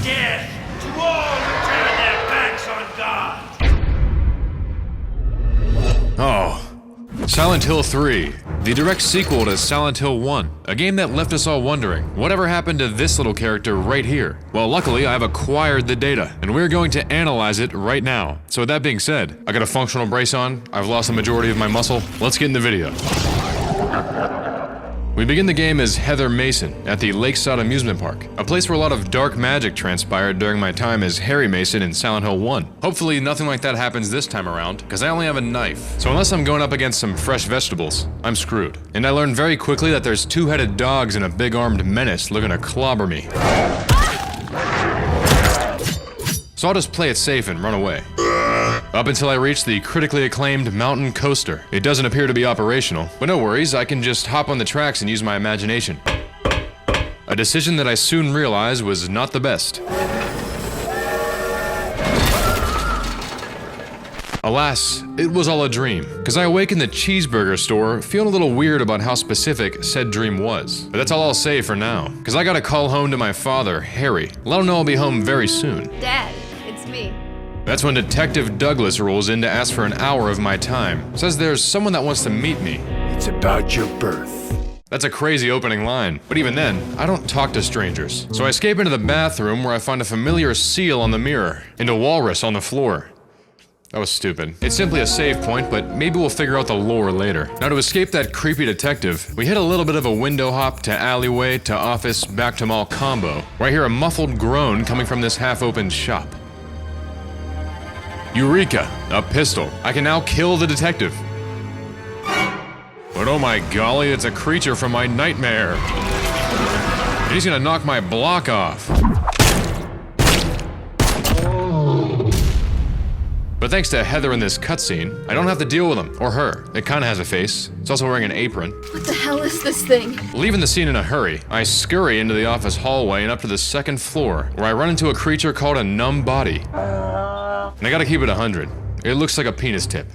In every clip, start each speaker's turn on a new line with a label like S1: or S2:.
S1: death to all who turn their backs on God.
S2: Oh. Silent Hill 3, the direct sequel to Silent Hill 1, a game that left us all wondering, whatever happened to this little character right here? Well, luckily, I've acquired the data, and we're going to analyze it right now. So with that being said, I got a functional brace on, I've lost the majority of my muscle, let's get in the video. We begin the game as Heather Mason at the Lakeside Amusement Park, a place where a lot of dark magic transpired during my time as Harry Mason in Silent Hill 1. Hopefully nothing like that happens this time around, because I only have a knife. So unless I'm going up against some fresh vegetables, I'm screwed. And I learned very quickly that there's two-headed dogs and a big-armed menace looking to clobber me. So I'll just play it safe and run away. Up until I reach the critically acclaimed mountain coaster. It doesn't appear to be operational, but no worries, I can just hop on the tracks and use my imagination. A decision that I soon realized was not the best. Alas, it was all a dream, because I awakened the cheeseburger store feeling a little weird about how specific said dream was. But that's all I'll say for now, because I gotta call home to my father, Harry. Let him know I'll be home very soon.
S3: Dad, it's me.
S2: That's when Detective Douglas rolls in to ask for an hour of my time. Says there's someone that wants to meet me.
S4: It's about your birth.
S2: That's a crazy opening line, but even then, I don't talk to strangers. So I escape into the bathroom where I find a familiar seal on the mirror and a walrus on the floor. That was stupid. It's simply a save point, but maybe we'll figure out the lore later. Now to escape that creepy detective, we hit a little bit of a window hop to alleyway to office back to mall combo, where I hear a muffled groan coming from this half-opened shop. Eureka! A pistol. I can now kill the detective. But oh my golly, it's a creature from my nightmare. He's gonna knock my block off. But thanks to Heather in this cutscene, I don't have to deal with him, or her. It kinda has a face. It's also wearing an apron.
S3: What the hell is this thing?
S2: Leaving the scene in a hurry, I scurry into the office hallway and up to the second floor, where I run into a creature called a numb body. And I gotta keep it 100. It looks like a penis tip.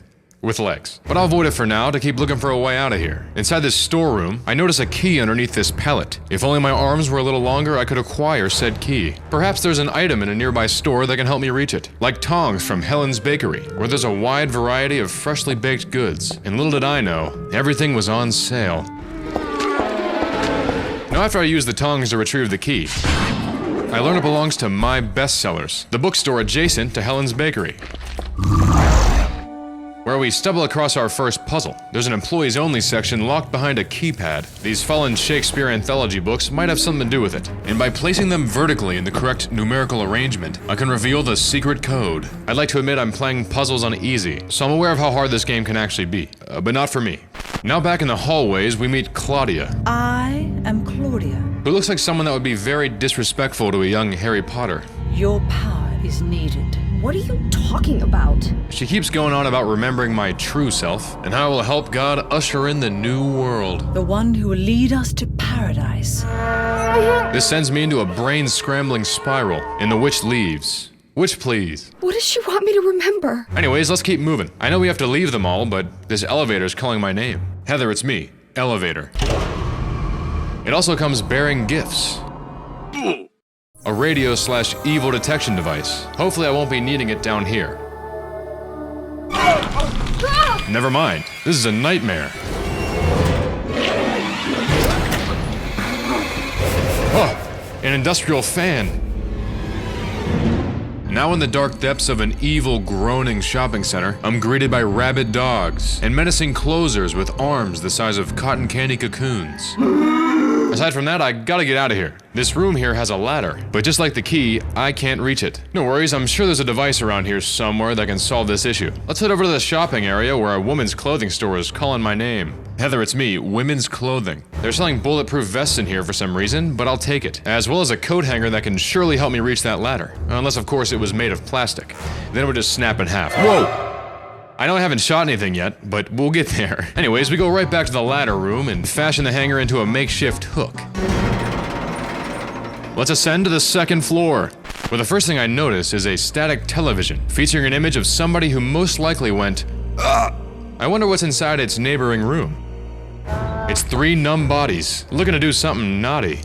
S2: With legs. But I'll avoid it for now to keep looking for a way out of here. Inside this storeroom, I notice a key underneath this pallet. If only my arms were a little longer, I could acquire said key. Perhaps there's an item in a nearby store that can help me reach it. Like tongs from Helen's Bakery, where there's a wide variety of freshly baked goods. And little did I know, everything was on sale. Now after I use the tongs to retrieve the key, I learn it belongs to My Bestsellers, the bookstore adjacent to Helen's Bakery, where we stumble across our first puzzle. There's an employees only section locked behind a keypad. These fallen Shakespeare anthology books might have something to do with it. And by placing them vertically in the correct numerical arrangement, I can reveal the secret code. I'd like to admit I'm playing puzzles on easy, so I'm aware of how hard this game can actually be. But not for me. Now back in the hallways, we meet Claudia.
S5: I am Claudia.
S2: Who looks like someone that would be very disrespectful to a young Harry Potter.
S5: Your power is needed.
S3: What are you talking about?
S2: She keeps going on about remembering my true self, and how I will help God usher in the new world.
S5: The one who will lead us to paradise.
S2: This sends me into a brain-scrambling spiral, and the witch leaves. Witch, please.
S3: What does she want me to remember?
S2: Anyways, let's keep moving. I know we have to leave them all, but this elevator's calling my name. Heather, it's me. Elevator. It also comes bearing gifts. A radio/evil detection device. Hopefully I won't be needing it down here. Never mind. This is a nightmare. Oh, an industrial fan. Now in the dark depths of an evil, groaning shopping center, I'm greeted by rabid dogs and menacing closers with arms the size of cotton candy cocoons. Aside from that, I gotta get out of here. This room here has a ladder, but just like the key, I can't reach it. No worries, I'm sure there's a device around here somewhere that can solve this issue. Let's head over to the shopping area where a woman's clothing store is calling my name. Heather, it's me, women's clothing. They're selling bulletproof vests in here for some reason, but I'll take it. As well as a coat hanger that can surely help me reach that ladder. Unless, of course, it was made of plastic. Then it would just snap in half. Whoa! I know I haven't shot anything yet, but we'll get there. Anyways, we go right back to the ladder room and fashion the hanger into a makeshift hook. Let's ascend to the second floor, where the first thing I notice is a static television featuring an image of somebody who most likely went, "Ugh!" I wonder what's inside its neighboring room. It's 3 numb bodies, looking to do something naughty.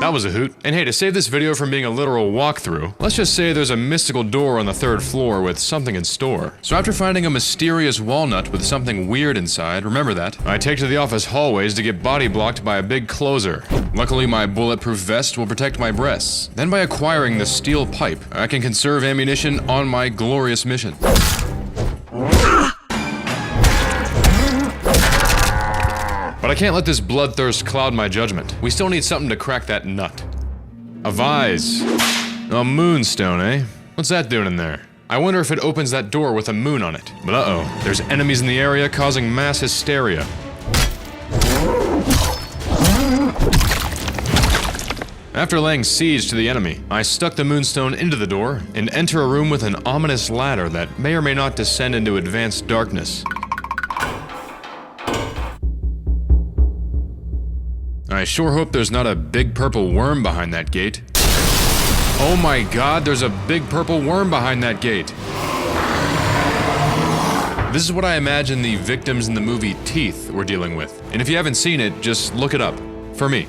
S2: That was a hoot. And hey, to save this video from being a literal walkthrough, let's just say there's a mystical door on the 3rd floor with something in store. So after finding a mysterious walnut with something weird inside, remember that, I take to the office hallways to get body blocked by a big closer. Luckily, my bulletproof vest will protect my breasts. Then by acquiring the steel pipe, I can conserve ammunition on my glorious mission. But I can't let this bloodthirst cloud my judgment. We still need something to crack that nut. A vise. A moonstone, eh? What's that doing in there? I wonder if it opens that door with a moon on it. But uh-oh, there's enemies in the area causing mass hysteria. After laying siege to the enemy, I stuck the moonstone into the door and enter a room with an ominous ladder that may or may not descend into advanced darkness. I sure hope there's not a big purple worm behind that gate. Oh my god, there's a big purple worm behind that gate. This is what I imagine the victims in the movie Teeth were dealing with. And if you haven't seen it, just look it up. For me.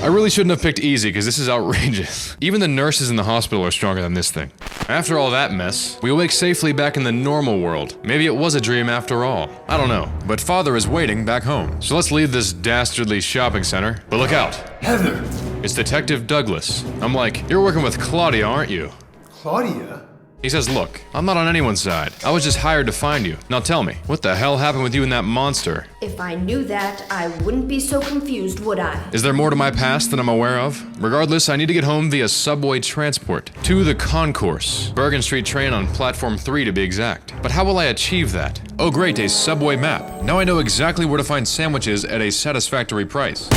S2: I really shouldn't have picked easy, because this is outrageous. Even the nurses in the hospital are stronger than this thing. After all that mess, we awake safely back in the normal world. Maybe it was a dream after all. I don't know. But father is waiting back home. So let's leave this dastardly shopping center. But look out.
S4: Heather!
S2: It's Detective Douglas. I'm like, you're working with Claudia, aren't you?
S4: Claudia?
S2: He says, look, I'm not on anyone's side. I was just hired to find you. Now tell me, what the hell happened with you and that monster?
S6: If I knew that, I wouldn't be so confused, would I?
S2: Is there more to my past than I'm aware of? Regardless, I need to get home via subway transport. To the concourse. Bergen Street train on platform 3 to be exact. But how will I achieve that? Oh great, a subway map. Now I know exactly where to find sandwiches at a satisfactory price.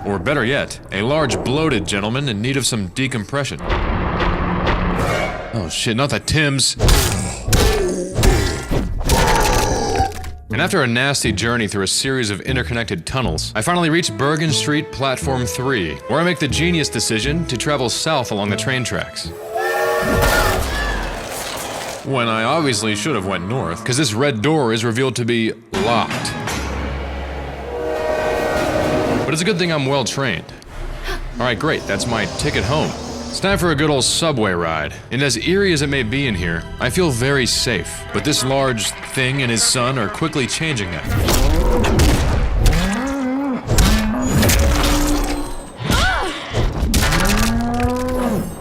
S2: Or better yet, a large bloated gentleman in need of some decompression. Oh shit, not the Tims. And after a nasty journey through a series of interconnected tunnels, I finally reach Bergen Street Platform 3, where I make the genius decision to travel south along the train tracks. When I obviously should have went north, because this red door is revealed to be locked. But it's a good thing I'm well trained. Alright, great, that's my ticket home. It's time for a good old subway ride. And as eerie as it may be in here, I feel very safe. But this large thing and his son are quickly changing that.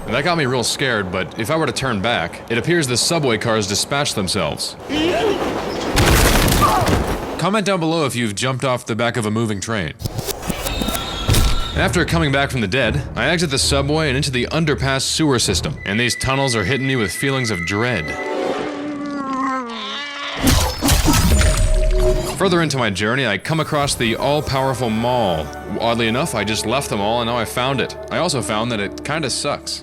S2: And that got me real scared, but if I were to turn back, it appears the subway cars dispatch themselves. Comment down below if you've jumped off the back of a moving train. After coming back from the dead, I exit the subway and into the underpass sewer system, and these tunnels are hitting me with feelings of dread. Further into my journey, I come across the all-powerful mall. Oddly enough, I just left the mall and now I found it. I also found that it kinda sucks.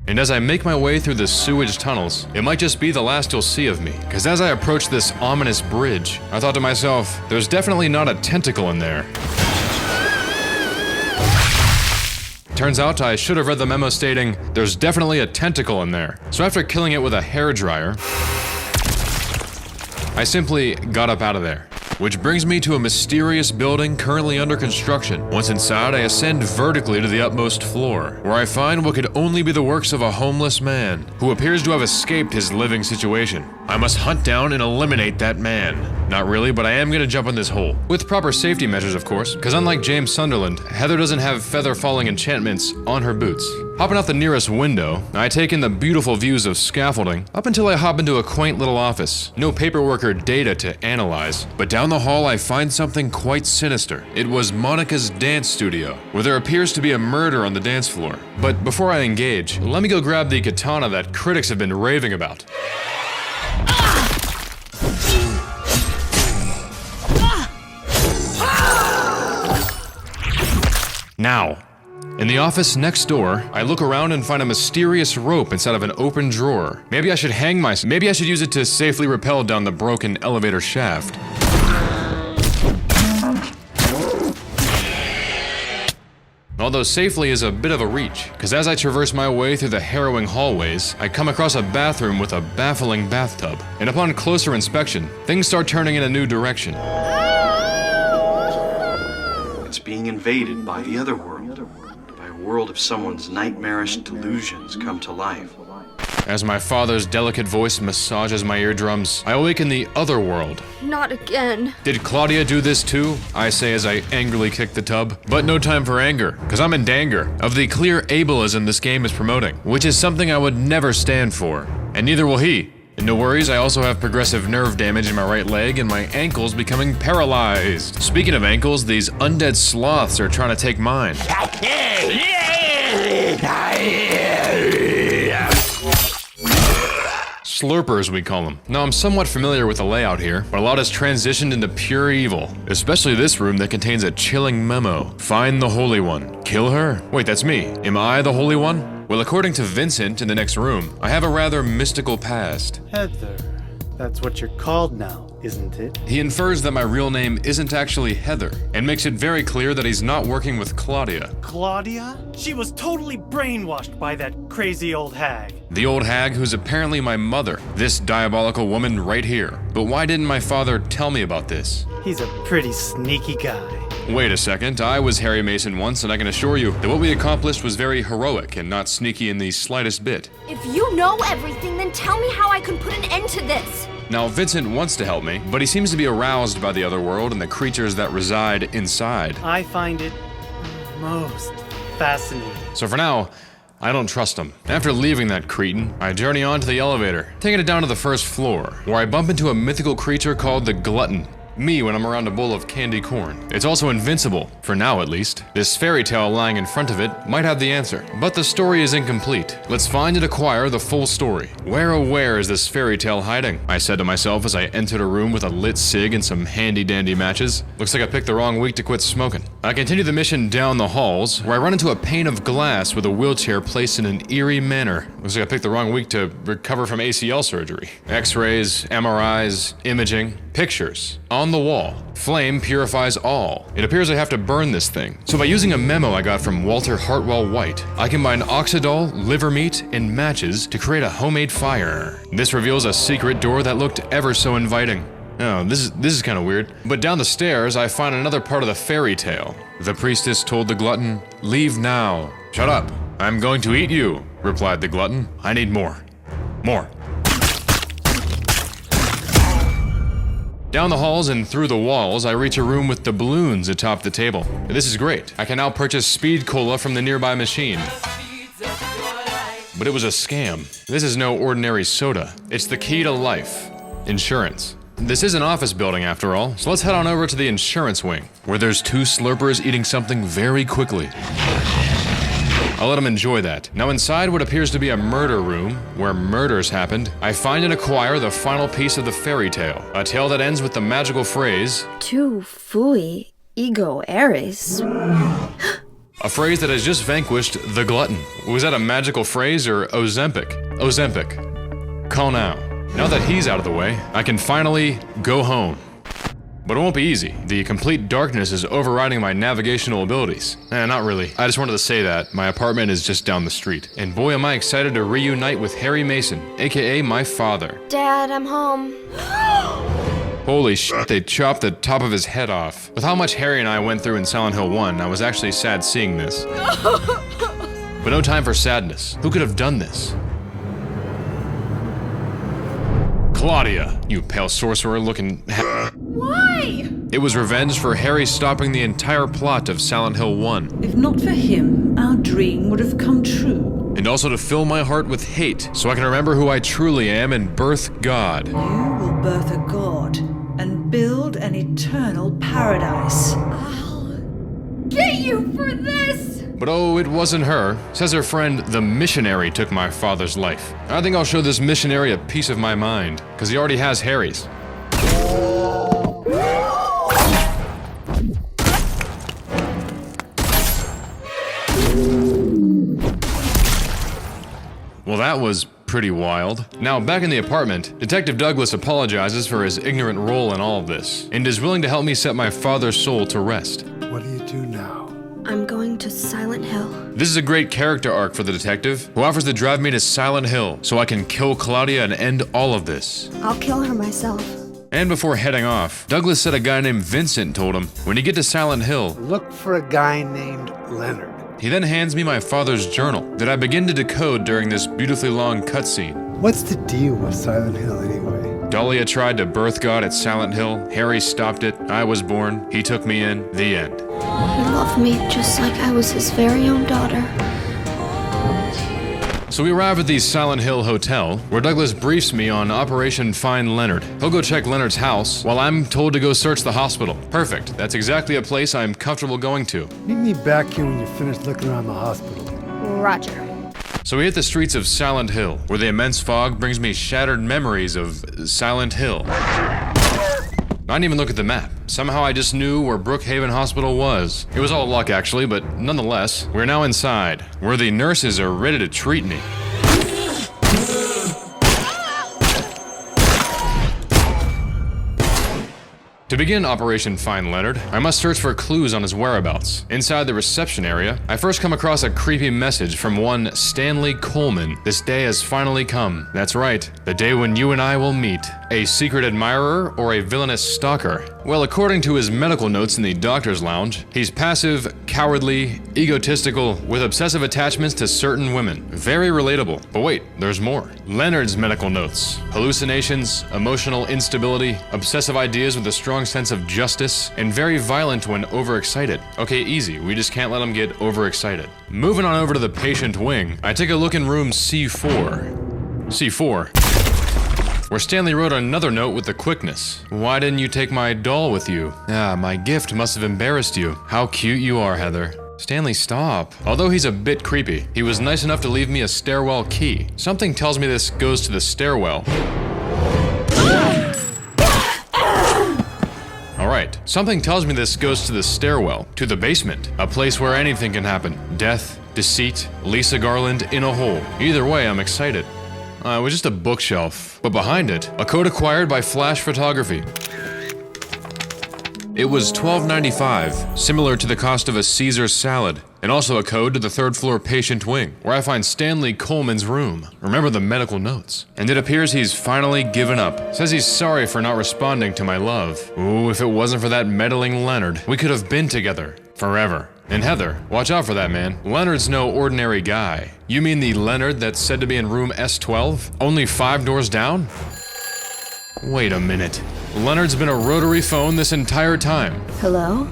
S2: And as I make my way through the sewage tunnels, it might just be the last you'll see of me. Because as I approach this ominous bridge, I thought to myself, there's definitely not a tentacle in there. Turns out I should have read the memo stating, there's definitely a tentacle in there. So after killing it with a hairdryer, I simply got up out of there. Which brings me to a mysterious building currently under construction. Once inside, I ascend vertically to the utmost floor, where I find what could only be the works of a homeless man, who appears to have escaped his living situation. I must hunt down and eliminate that man. Not really, but I am gonna jump in this hole. With proper safety measures, of course, because unlike James Sunderland, Heather doesn't have feather-falling enchantments on her boots. Hopping out the nearest window, I take in the beautiful views of scaffolding, up until I hop into a quaint little office. No paperwork or data to analyze, but down the hall I find something quite sinister. It was Monica's dance studio, where there appears to be a murder on the dance floor. But before I engage, let me go grab the katana that critics have been raving about. Now. In the office next door, I look around and find a mysterious rope inside of an open drawer. Maybe I should maybe I should use it to safely rappel down the broken elevator shaft. Although safely is a bit of a reach, because as I traverse my way through the harrowing hallways, I come across a bathroom with a baffling bathtub. And upon closer inspection, things start turning in a new direction.
S7: It's being invaded by the other world. By a world of someone's nightmarish delusions come to life.
S2: As my father's delicate voice massages my eardrums, I awaken the other world.
S3: Not again.
S2: Did Claudia do this too? I say as I angrily kick the tub. But no time for anger, cause I'm in danger of the clear ableism this game is promoting, which is something I would never stand for. And neither will he. And no worries, I also have progressive nerve damage in my right leg and my ankles becoming paralyzed. Speaking of ankles, these undead sloths are trying to take mine. Slurpers, we call them. Now, I'm somewhat familiar with the layout here, but a lot has transitioned into pure evil. Especially this room that contains a chilling memo. Find the Holy One. Kill her? Wait, that's me. Am I the Holy One? Well, according to Vincent in the next room, I have a rather mystical past.
S8: Heather. That's what you're called now, isn't it?
S2: He infers that my real name isn't actually Heather, and makes it very clear that he's not working with Claudia.
S8: Claudia? She was totally brainwashed by that crazy old hag.
S2: The old hag who's apparently my mother, this diabolical woman right here. But why didn't my father tell me about this?
S8: He's a pretty sneaky guy.
S2: Wait a second, I was Harry Mason once, and I can assure you that what we accomplished was very heroic and not sneaky in the slightest bit.
S6: If you know everything, then tell me how I can put an end to this.
S2: Now, Vincent wants to help me, but he seems to be aroused by the other world and the creatures that reside inside.
S8: I find it most fascinating.
S2: So for now, I don't trust him. After leaving that cretin, I journey on to the elevator, taking it down to the first floor, where I bump into a mythical creature called the Glutton. Me when I'm around a bowl of candy corn. It's also invincible, for now at least. This fairy tale lying in front of it might have the answer, but the story is incomplete. Let's find and acquire the full story. Where oh where is this fairy tale hiding? I said to myself as I entered a room with a lit cig and some handy dandy matches. Looks like I picked the wrong week to quit smoking. I continue the mission down the halls, where I run into a pane of glass with a wheelchair placed in an eerie manner. Looks like I picked the wrong week to recover from ACL surgery. X-rays, MRIs, imaging, pictures. On the wall. Flame purifies all. It appears I have to burn this thing. So by using a memo I got from Walter Hartwell White, I combined oxidol, liver meat, and matches to create a homemade fire. This reveals a secret door that looked ever so inviting. Oh, this is kind of weird. But down the stairs, I find another part of the fairy tale. The priestess told the glutton, "Leave now." "Shut up. I'm going to eat you," replied the glutton. "I need more. More." Down the halls and through the walls, I reach a room with the balloons atop the table. This is great. I can now purchase speed cola from the nearby machine. But it was a scam. This is no ordinary soda. It's the key to life. Insurance. This is an office building after all, so let's head on over to the insurance wing, where there's two slurpers eating something very quickly. I'll let him enjoy that. Now inside what appears to be a murder room, where murders happened, I find and acquire the final piece of the fairy tale. A tale that ends with the magical phrase,
S3: Tu fui ego eris.
S2: a phrase that has just vanquished the glutton. Was that a magical phrase or Ozempic? Ozempic. Call now. Now that he's out of the way, I can finally go home. But it won't be easy. The complete darkness is overriding my navigational abilities. Not really. I just wanted to say that. My apartment is just down the street. And boy am I excited to reunite with Harry Mason, aka my father.
S6: Dad, I'm home.
S2: Holy shit, they chopped the top of his head off. With how much Harry and I went through in Silent Hill 1, I was actually sad seeing this. But no time for sadness. Who could have done this? Claudia, you pale sorcerer looking.
S3: Why?
S2: It was revenge for Harry stopping the entire plot of Silent Hill 1.
S5: If not for him, our dream would have come true.
S2: And also to fill my heart with hate, so I can remember who I truly am and birth God.
S5: You will birth a god and build an eternal paradise.
S3: I'll get you for this!
S2: But oh, it wasn't her. Says her friend, the missionary, took my father's life. I think I'll show this missionary a piece of my mind, because he already has Harry's. Well, that was pretty wild. Now, back in the apartment, Detective Douglas apologizes for his ignorant role in all of this, and is willing to help me set my father's soul to rest.
S4: What do you do now?
S9: I'm going to Silent Hill.
S2: This is a great character arc for the detective, who offers to drive me to Silent Hill so I can kill Claudia and end all of this.
S9: I'll kill her myself.
S2: And before heading off, Douglas said a guy named Vincent told him, when you get to Silent Hill,
S4: Look for a guy named Leonard.
S2: he then hands me my father's journal that I begin to decode during this beautifully long cutscene.
S4: What's the deal with Silent Hill anyway?
S2: Dahlia tried to birth God at Silent Hill, Harry stopped it, I was born, he took me in, the end.
S9: He loved me just like I was his very own daughter.
S2: So we arrive at the Silent Hill Hotel, where Douglas briefs me on Operation Find Leonard. He'll go check Leonard's house, while I'm told to go search the hospital. Perfect, that's exactly a place I'm comfortable going to.
S4: Meet me back here when you're finished looking around the hospital.
S9: Roger.
S2: So we hit the streets of Silent Hill, where the immense fog brings me shattered memories of Silent Hill. I didn't even look at the map. Somehow I just knew where Brookhaven Hospital was. It was all luck actually, but nonetheless, we're now inside, where the nurses are ready to treat me. To begin Operation Find Leonard, I must search for clues on his whereabouts. Inside the reception area, I first come across a creepy message from one Stanley Coleman. This day has finally come. That's right, the day when you and I will meet. A secret admirer or a villainous stalker? Well, according to his medical notes in the doctor's lounge, he's passive, cowardly, egotistical, with obsessive attachments to certain women. Very relatable. But wait, there's more. Leonard's medical notes. Hallucinations, emotional instability, obsessive ideas with a strong sense of justice, and very violent when overexcited. Okay, easy, we just can't let him get overexcited. Moving on over to the patient wing, I take a look in room C4. C4. Where Stanley wrote another note with the quickness. Why didn't you take my doll with you? Ah, my gift must have embarrassed you. How cute you are, Heather. Stanley, stop. Although he's a bit creepy, he was nice enough to leave me a stairwell key. Something tells me this goes to the stairwell. Alright, something tells me this goes to the stairwell, to the basement. A place where anything can happen. Death, deceit, Lisa Garland in a hole. Either way, I'm excited. It was just a bookshelf, but behind it, a code acquired by Flash Photography. It was $12.95, similar to the cost of a Caesar salad, and also a code to the third floor patient wing, where I find Stanley Coleman's room. Remember the medical notes. And it appears he's finally given up. Says he's sorry for not responding to my love. Ooh, if it wasn't for that meddling Leonard, we could have been together. Forever. And Heather, watch out for that man. Leonard's no ordinary guy. You mean the Leonard that's said to be in room S12? Only 5 doors down? Wait a minute. Leonard's been a rotary phone this entire time.
S9: Hello?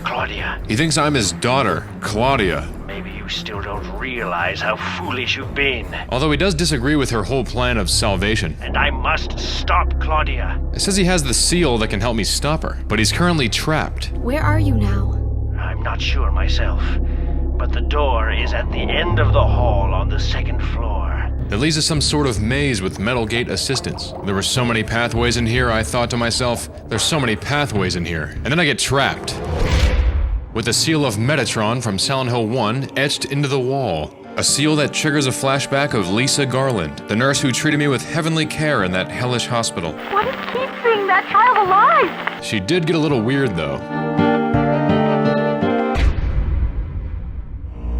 S1: Claudia,
S2: He thinks I'm his daughter, Claudia.
S1: maybe you still don't realize how foolish you've been.
S2: Although he does disagree with her whole plan of salvation.
S1: And I must stop Claudia.
S2: It says he has the seal that can help me stop her, but he's currently trapped.
S9: Where are you now?
S1: I'm not sure myself, but the door is at the end of the hall on the 2nd floor.
S2: It leads to some sort of maze with metal gate assistance. There were so many pathways in here, I thought to myself, there's so many pathways in here. And then I get trapped. With the seal of Metatron from Silent Hill 1 etched into the wall. A seal that triggers a flashback of Lisa Garland, the nurse who treated me with heavenly care in that hellish hospital.
S3: What is keeping that child alive?
S2: She did get a little weird though.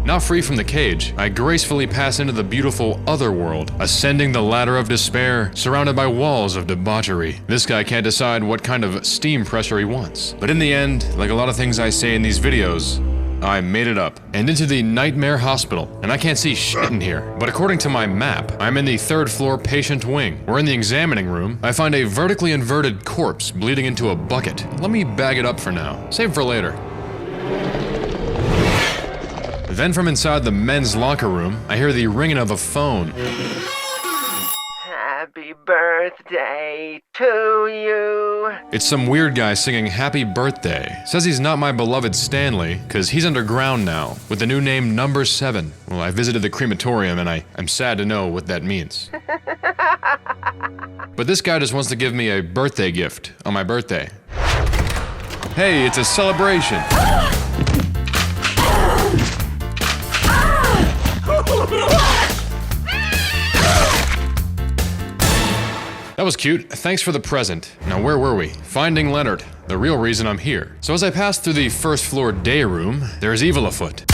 S2: Now free from the cage, I gracefully pass into the beautiful otherworld, ascending the ladder of despair, surrounded by walls of debauchery. This guy can't decide what kind of steam pressure he wants. But in the end, like a lot of things I say in these videos, I made it up, and into the Nightmare Hospital, and I can't see shit in here. But according to my map, I'm in the 3rd floor patient wing, where in the examining room, I find a vertically inverted corpse bleeding into a bucket. Let me bag it up for now, save for later. Then from inside the men's locker room, I hear the ringing of a phone.
S1: Happy birthday to you.
S2: It's some weird guy singing happy birthday. Says he's not my beloved Stanley, cause he's underground now, with the new name Number 7. Well, I visited the crematorium and I'm sad to know what that means. But this guy just wants to give me a birthday gift on my birthday. Hey, it's a celebration. That was cute. Thanks for the present. Now where were we? Finding Leonard. the real reason I'm here. So as I pass through the first floor day room, there's evil afoot.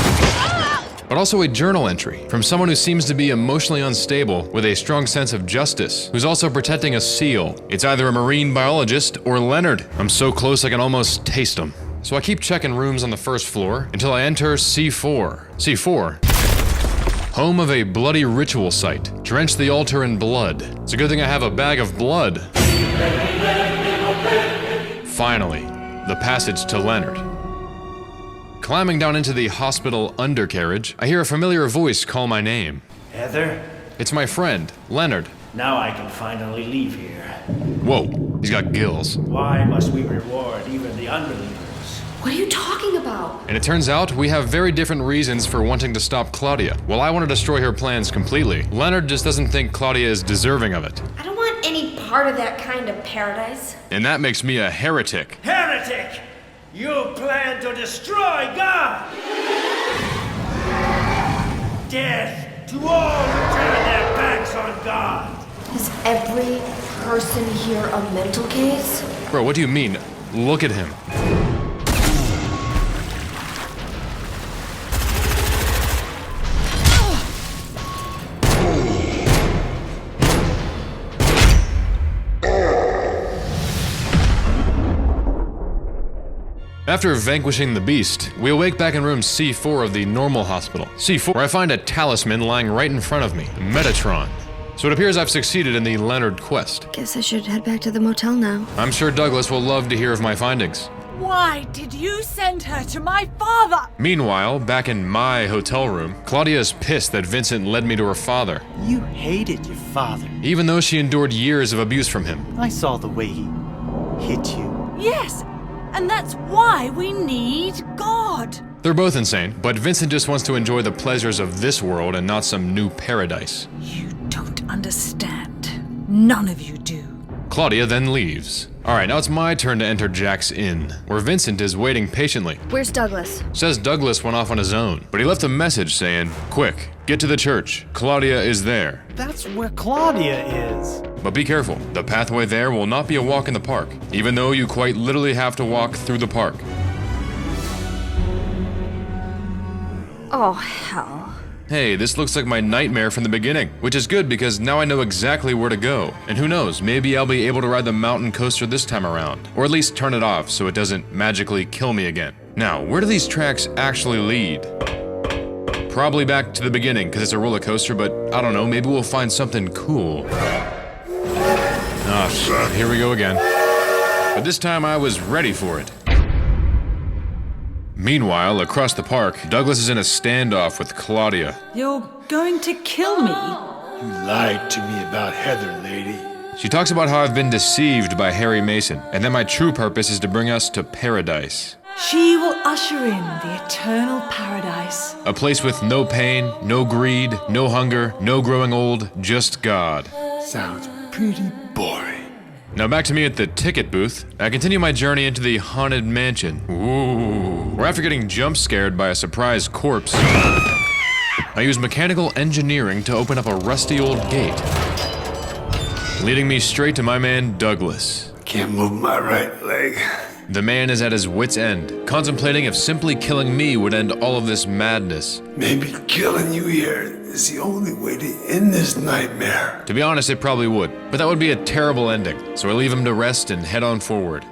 S2: But also a journal entry from someone who seems to be emotionally unstable with a strong sense of justice, who's also protecting a seal. It's either a marine biologist or Leonard. I'm so close I can almost taste him. So I keep checking rooms on the first floor until I enter C4. C4? Home of a bloody ritual site. Drench the altar in blood. It's a good thing I have a bag of blood. Finally, the passage to Leonard. Climbing down into the hospital undercarriage, I hear a familiar voice call my name.
S1: Heather?
S2: It's my friend, Leonard.
S1: Now I can finally leave here.
S2: Whoa, he's got gills.
S1: Why must we reward even the unbelievers?
S6: What are you talking about?
S2: And it turns out we have very different reasons for wanting to stop Claudia. While I want to destroy her plans completely, Leonard just doesn't think Claudia is deserving of it.
S6: I don't want any part of that kind of paradise.
S2: And that makes me a heretic.
S1: Heretic! You plan to destroy God! Death to all who turn their backs on God!
S6: Is every person here a mental case?
S2: Bro, what do you mean? Look at him. After vanquishing the beast, we awake back in room C4 of the normal hospital. C4, where I find a talisman lying right in front of me, Metatron. So it appears I've succeeded in the Leonard quest.
S9: Guess I should head back to the motel now.
S2: I'm sure Douglas will love to hear of my findings.
S3: Why did you send her to my father?
S2: Meanwhile, back in my hotel room, Claudia is pissed that Vincent led me to her father,
S8: You hated your father.
S2: even though she endured years of abuse from him.
S8: I saw the way he hit you.
S3: Yes, and that's why we need God.
S2: They're both insane, but Vincent just wants to enjoy the pleasures of this world and not some new paradise.
S5: You don't understand. None of you do.
S2: Claudia then leaves. Alright, now it's my turn to enter Jack's inn, where Vincent is waiting patiently.
S9: Where's Douglas?
S2: Says Douglas went off on his own, but he left a message saying, "Quick, get to the church. Claudia is there."
S8: That's where Claudia is.
S2: But be careful, the pathway there will not be a walk in the park, even though you quite literally have to walk through the park.
S9: Oh, hell.
S2: Hey, this looks like my nightmare from the beginning, which is good because now I know exactly where to go. And who knows, maybe I'll be able to ride the mountain coaster this time around, or at least turn it off so it doesn't magically kill me again. Now, where do these tracks actually lead? Probably back to the beginning because it's a roller coaster, but I don't know, maybe we'll find something cool. Oh shit, here we go again. But this time I was ready for it. Meanwhile, across the park, Douglas is in a standoff with Claudia.
S5: You're going to kill me?
S4: You lied to me about Heather, lady.
S2: She talks about how I've been deceived by Harry Mason, and that my true purpose is to bring us to paradise.
S5: She will usher in the eternal paradise.
S2: A place with no pain, no greed, no hunger, no growing old, just God.
S4: Sounds pretty boring.
S2: Now back to me at the ticket booth. I continue my journey into the haunted mansion. Ooh. Where after getting jump scared by a surprise corpse, I use mechanical engineering to open up a rusty old gate, leading me straight to my man Douglas.
S4: Can't move my right leg.
S2: The man is at his wit's end, contemplating if simply killing me would end all of this madness.
S4: Maybe killing you here is the only way to end this nightmare.
S2: To be honest, it probably would, but that would be a terrible ending, so I leave him to rest and head on forward.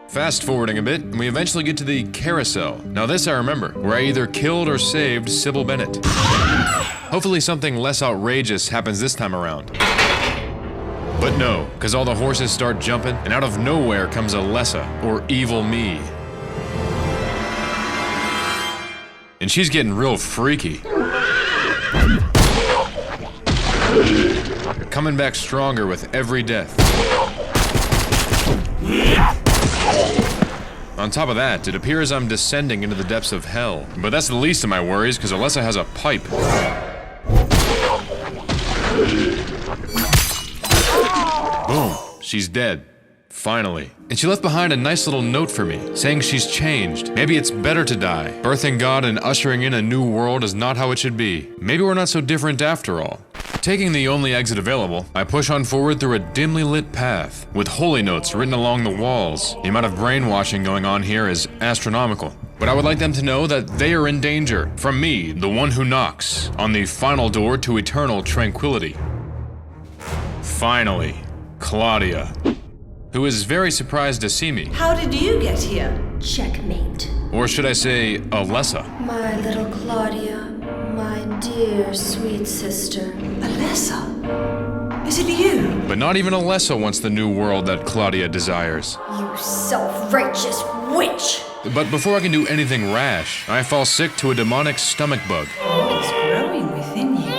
S2: Fast forwarding a bit, and we eventually get to the carousel. Now this I remember, where I either killed or saved Sybil Bennett. Hopefully something less outrageous happens this time around. But no, because all the horses start jumping, and out of nowhere comes Alessa, or Evil Me. And she's getting real freaky. Coming back stronger with every death. On top of that, it appears I'm descending into the depths of hell. But that's the least of my worries, because Alessa has a pipe. Boom, she's dead. Finally. And she left behind a nice little note for me, saying she's changed. Maybe it's better to die. Birthing God and ushering in a new world is not how it should be. Maybe we're not so different after all. Taking the only exit available, I push on forward through a dimly lit path, with holy notes written along the walls. The amount of brainwashing going on here is astronomical. But I would like them to know that they are in danger from me, the one who knocks, on the final door to eternal tranquility. Finally, Claudia, who is very surprised to see me.
S5: How did you get here?
S6: Checkmate.
S2: Or should I say, Alessa?
S6: My little Claudia, my dear sweet sister.
S5: Alessa? Is it you?
S2: But not even Alessa wants the new world that Claudia desires.
S6: You self-righteous witch!
S2: But before I can do anything rash, I fall sick to a demonic stomach bug.
S5: It's growing within you.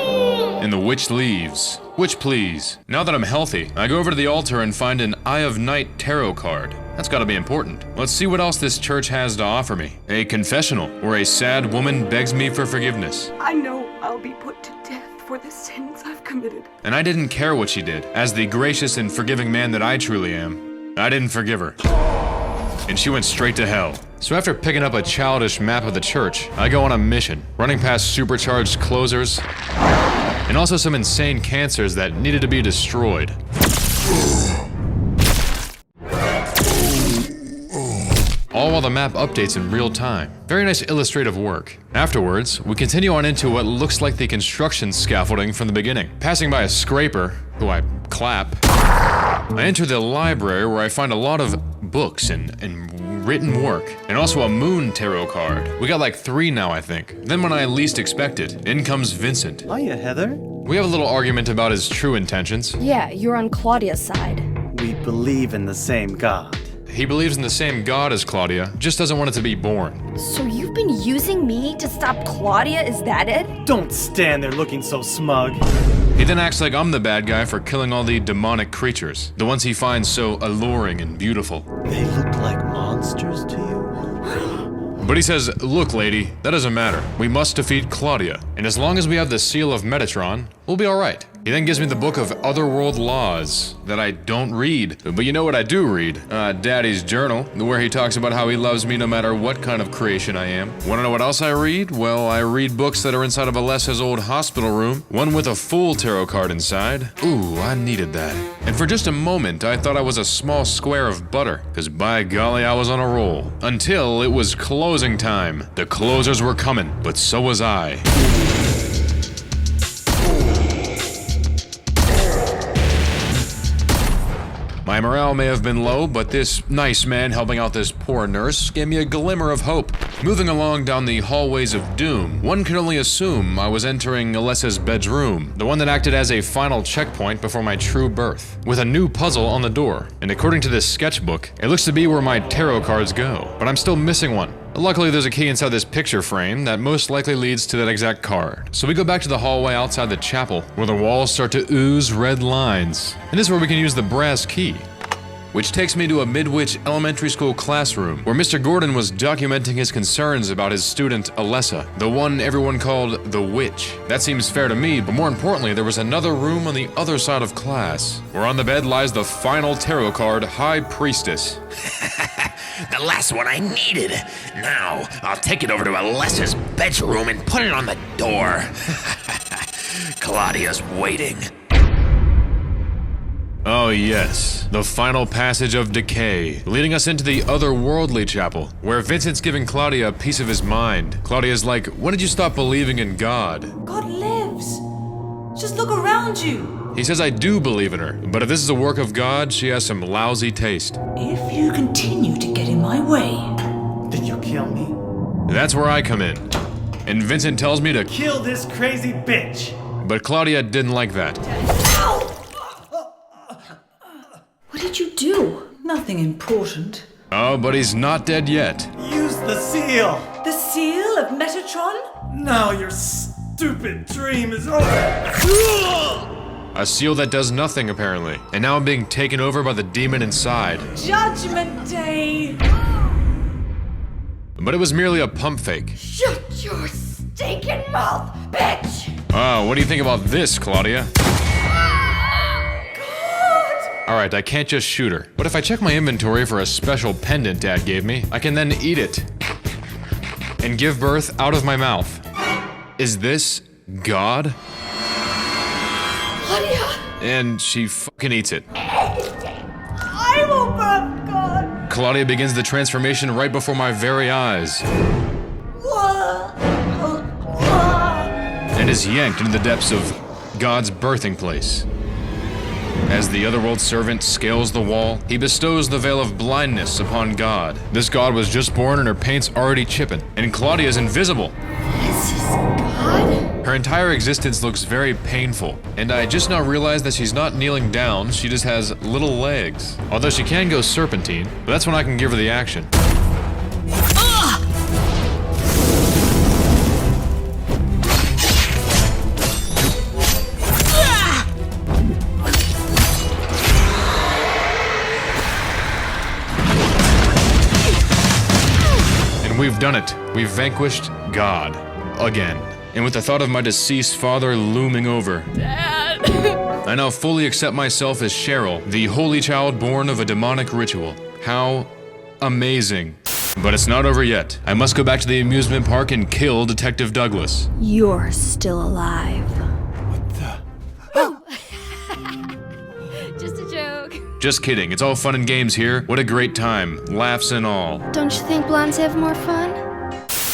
S2: And the witch leaves. Witch, please. Now that I'm healthy, I go over to the altar and find an Eye of Night tarot card. That's gotta be important. Let's see what else this church has to offer me. A confessional, where a sad woman begs me for forgiveness.
S3: I know I'll be put to death for the sins I've committed.
S2: And I didn't care what she did. As the gracious and forgiving man that I truly am, I didn't forgive her. And she went straight to hell. So after picking up a childish map of the church, I go on a mission, running past supercharged closers, and also some insane cancers that needed to be destroyed. All while the map updates in real time. Very nice illustrative work. Afterwards, we continue on into what looks like the construction scaffolding from the beginning. Passing by a scraper, who I clap, I enter the library where I find a lot of books and written work, and also a moon tarot card. We got like 3 now, I think. Then when I least expect it, in comes Vincent.
S8: Hiya, Heather.
S2: We have a little argument about his true intentions.
S10: Yeah, you're on Claudia's side.
S8: We believe in the same God.
S2: He believes in the same God as Claudia, just doesn't want it to be born.
S10: So you've been using me to stop Claudia, is that it?
S8: Don't stand there looking so smug.
S2: He then acts like I'm the bad guy for killing all the demonic creatures, the ones he finds so alluring and beautiful.
S8: They look like monsters to you?
S2: But he says, look lady, that doesn't matter. We must defeat Claudia, and as long as we have the seal of Metatron, we'll be alright. He then gives me the book of Otherworld Laws that I don't read. But you know what I do read? Daddy's journal, where he talks about how he loves me no matter what kind of creation I am. Wanna know what else I read? Well, I read books that are inside of Alessa's old hospital room, one with a full tarot card inside. Ooh, I needed that. And for just a moment, I thought I was a small square of butter, cause by golly, I was on a roll. Until it was closing time. The closers were coming, but so was I. My morale may have been low, but this nice man helping out this poor nurse gave me a glimmer of hope. Moving along down the hallways of doom, one can only assume I was entering Alessa's bedroom, the one that acted as a final checkpoint before my true birth, with a new puzzle on the door. And according to this sketchbook, it looks to be where my tarot cards go, but I'm still missing one. Luckily, there's a key inside this picture frame that most likely leads to that exact card. So we go back to the hallway outside the chapel, where the walls start to ooze red lines. And this is where we can use the brass key, which takes me to a Midwich elementary school classroom, where Mr. Gordon was documenting his concerns about his student Alessa, the one everyone called the Witch. That seems fair to me, but more importantly, there was another room on the other side of class, where on the bed lies the final tarot card, High Priestess.
S11: The last one I needed. Now, I'll take it over to Alessa's bedroom and put it on the door. Claudia's waiting.
S2: Oh yes, the final passage of decay, leading us into the otherworldly chapel, where Vincent's giving Claudia a piece of his mind. Claudia's like, when did you stop believing in God?
S5: God lives. Just look around you.
S2: He says I do believe in her, but if this is a work of God, she has some lousy taste.
S5: If you continue to get in my way...
S8: Did you kill me?
S2: That's where I come in. And Vincent tells me to
S8: kill this crazy bitch.
S2: But Claudia didn't like that.
S5: Ow!
S6: What did you do?
S5: Nothing important.
S2: Oh, but he's not dead yet.
S8: Use the seal.
S5: The seal of Metatron?
S8: Now your stupid dream is over.
S2: A seal that does nothing, apparently. And now I'm being taken over by the demon inside.
S5: Judgment Day!
S2: But it was merely a pump fake.
S3: Shut your stinking mouth, bitch!
S2: Oh, what do you think about this, Claudia? Alright, I can't just shoot her. But if I check my inventory for a special pendant Dad gave me, I can then eat it. And give birth out of my mouth. Is this God?
S3: Claudia!
S2: And she fucking eats it.
S3: I will burn God!
S2: Claudia begins the transformation right before my very eyes. And is yanked into the depths of God's birthing place. As the otherworld servant scales the wall, he bestows the veil of blindness upon God. This God was just born and her paint's already chipping. And Claudia is invisible.
S3: This is God?
S2: Her entire existence looks very painful. And I just now realized that she's not kneeling down, she just has little legs. Although she can go serpentine, but that's when I can give her the action. We've done it. We've vanquished God. Again. And with the thought of my deceased father looming over,
S3: Dad!
S2: I now fully accept myself as Cheryl, the holy child born of a demonic ritual. How amazing. But it's not over yet. I must go back to the amusement park and kill Detective Douglas.
S10: You're still alive.
S3: Just a joke.
S2: Just kidding. It's all fun and games here. What a great time. Laughs and all.
S9: Don't you think blondes have more fun?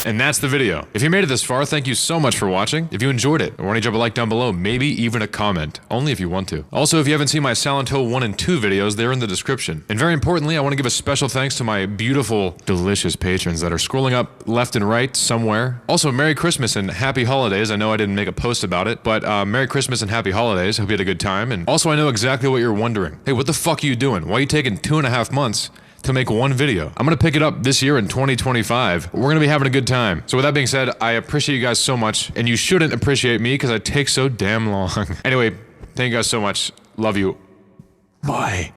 S2: And that's the video. If you made it this far, thank you so much for watching. If you enjoyed it, I want you to drop a like down below, maybe even a comment. Only if you want to. Also, if you haven't seen my Silent Hill 1 and 2 videos, they're in the description. And very importantly, I want to give a special thanks to my beautiful, delicious patrons that are scrolling up left and right somewhere. Also, Merry Christmas and Happy Holidays. I know I didn't make a post about it, but Merry Christmas and Happy Holidays. Hope you had a good time. And also, I know exactly what you're wondering. Hey, what the fuck are you doing? Why are you taking 2.5 months to make one video? I'm gonna pick it up this year in 2025. We're gonna be having a good time. So with that being said, I appreciate you guys so much, and you shouldn't appreciate me because I take so damn long. Anyway, thank you guys so much. Love you. Bye.